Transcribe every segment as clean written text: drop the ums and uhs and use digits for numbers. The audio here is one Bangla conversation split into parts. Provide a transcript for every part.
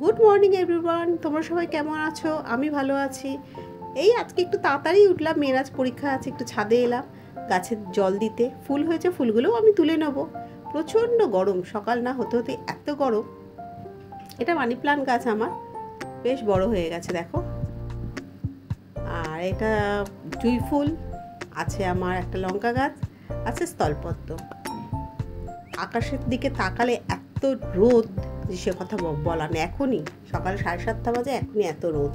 গুড মর্নিং এভরিওয়ান, তোমরা সবাই কেমন আছো? আমি ভালো আছি। এই আজকে একটু তাড়াতাড়ি উঠলাম, মেয়ের আজ পরীক্ষা আছে, একটু ছাদে এলাম গাছে জল দিতে। ফুল হয়েছে, ফুলগুলোও আমি তুলে নেব। প্রচণ্ড গরম, সকাল না হতে হতে এত গরম। এটা মানি প্লান্ট গাছ আমার, বেশ বড় হয়ে গেছে দেখো। আর এটা জুঁই ফুল আছে, আমার একটা লঙ্কা গাছ আছে, স্থলপদ্ম। আকাশের দিকে তাকালে এত রোদ যে সে কথা বলা নেই। এখনই সকাল 7:30 বাজে, এখনই এত রোদ।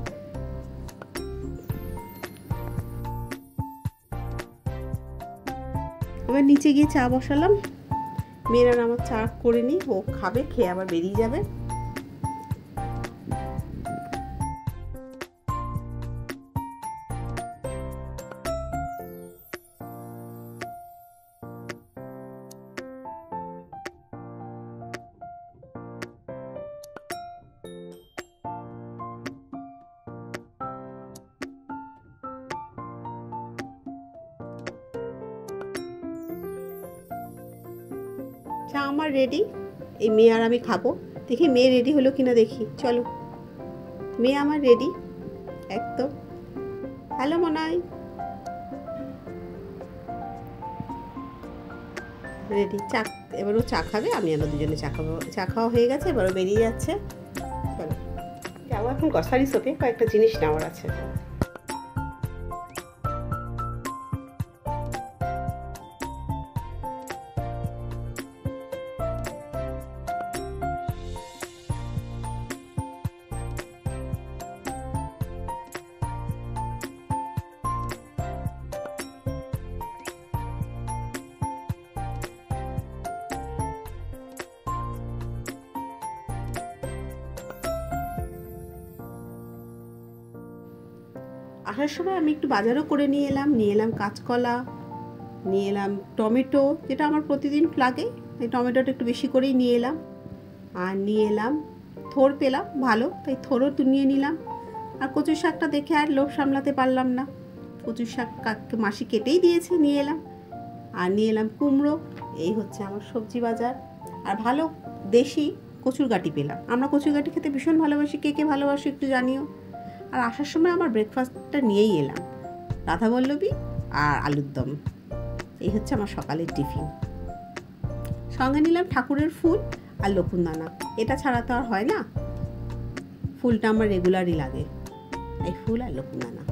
এবার নিচে গিয়ে চা বসালাম। মেয়েরা আমার চা করে নি, ও খাবে, খেয়ে আবার বেরিয়ে যাবে। চা আমার রেডি, এই মেয়ে আর আমি খাবো। দেখি মেয়ে রেডি হলো কিনা দেখি। চলো, মেয়ে আমার রেডি একদম। হ্যালো মনাই, রেডি। চা এবারও চা খাবে, আমি আমরা দুজনে চা খাবো। চা খাওয়া হয়ে গেছে, এবারও বেরিয়ে যাচ্ছে। চলো যাবো এখন গ্রসারি শপে, কয়েকটা জিনিস নেওয়ার আছে। আসার সময় আমি একটু বাজারও করে নিয়ে এলাম কাঁচকলা, নিয়ে এলাম টমেটো, যেটা আমার প্রতিদিন লাগে, তাই টমেটোটা একটু বেশি করেই নিয়ে এলাম। আর নিয়ে এলাম থোড়, পেলাম ভালো, তাই থোড়ও নিয়ে নিলাম। আর কচু শাকটা দেখে আর লোভ সামলাতে পারলাম না, কচু শাক মাসি কেটেই দিয়েছে, নিয়ে এলাম। আর নিয়ে এলাম কুমড়ো। এই হচ্ছে আমার সবজি বাজার। আর ভালো দেশি কচুর গাঁটি পেলাম। আমরা কচুর গাঁটি খেতে ভীষণ ভালোবাসি, কে কে ভালোবাসি একটু জানিও। আর আসার সময় আমার ব্রেকফাস্টটা নিয়েই এলাম, রাধাবল্লভী আর আলুর দম। এই হচ্ছে আমার সকালের টিফিন। সঙ্গে নিলাম ঠাকুরের ফুল আর লকুনদানা, এটা ছাড়া তো আর হয় না। ফুলটা আমার রেগুলারই লাগে, এই ফুল আর লকুনদানা।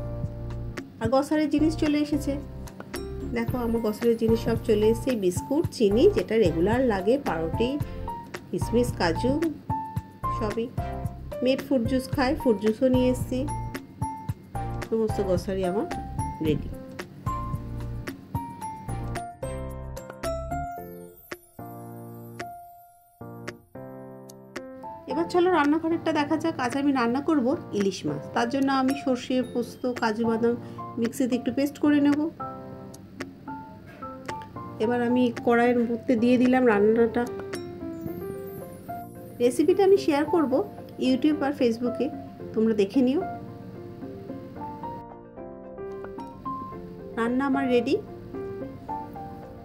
আর গ্রসারির জিনিস চলে এসেছে, দেখো আমার গ্রসারির জিনিস সব চলে এসেছে। বিস্কুট, চিনি, যেটা রেগুলার লাগে, পাউরুটি, কিশমিশ, কাজু, সবই। মেয়ের ফ্রুট জুস খায়, ফ্রুট জুসও নিয়ে এসেছি। সমস্ত গ্রসারি আমার রেডি। এবার চলো রান্নাঘরেরটা দেখা যাক। আজ আমি রান্না করব ইলিশ মাছ। তার জন্য আমি সর্ষে, পোস্ত, কাজু বাদাম মিক্সিতে একটু পেস্ট করে নেব। এবার আমি কড়াইয়ের মধ্যে দিয়ে দিলাম রান্নাটা। রেসিপিটা আমি শেয়ার করব ইউটিউব আর ফেসবুকে, তোমরা দেখে নিও। রান্না আমার রেডি,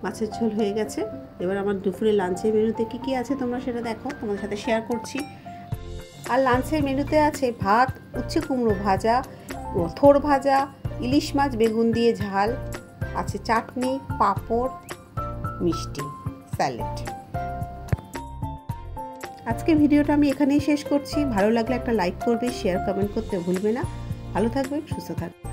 মাছের ঝোল হয়ে গেছে। এবার আমার দুপুরে লাঞ্চের মেনুতে কী কী আছে তোমরা সেটা দেখো, তোমাদের সাথে শেয়ার করছি। আর লাঞ্চের মেনুতে আছে ভাত, উচ্ছে কুমড়ো ভাজা, থোড় ভাজা, ইলিশ মাছ বেগুন দিয়ে ঝাল, আছে চাটনি, পাঁপড়, মিষ্টি, স্যালাড। আজকে ভিডিওটা আমি এখানেই শেষ করছি। ভালো লাগলে একটা লাইক করবে, শেয়ার কমেন্ট করতে ভুলবে না। ভালো থাকবে, সুস্থ থাকবে।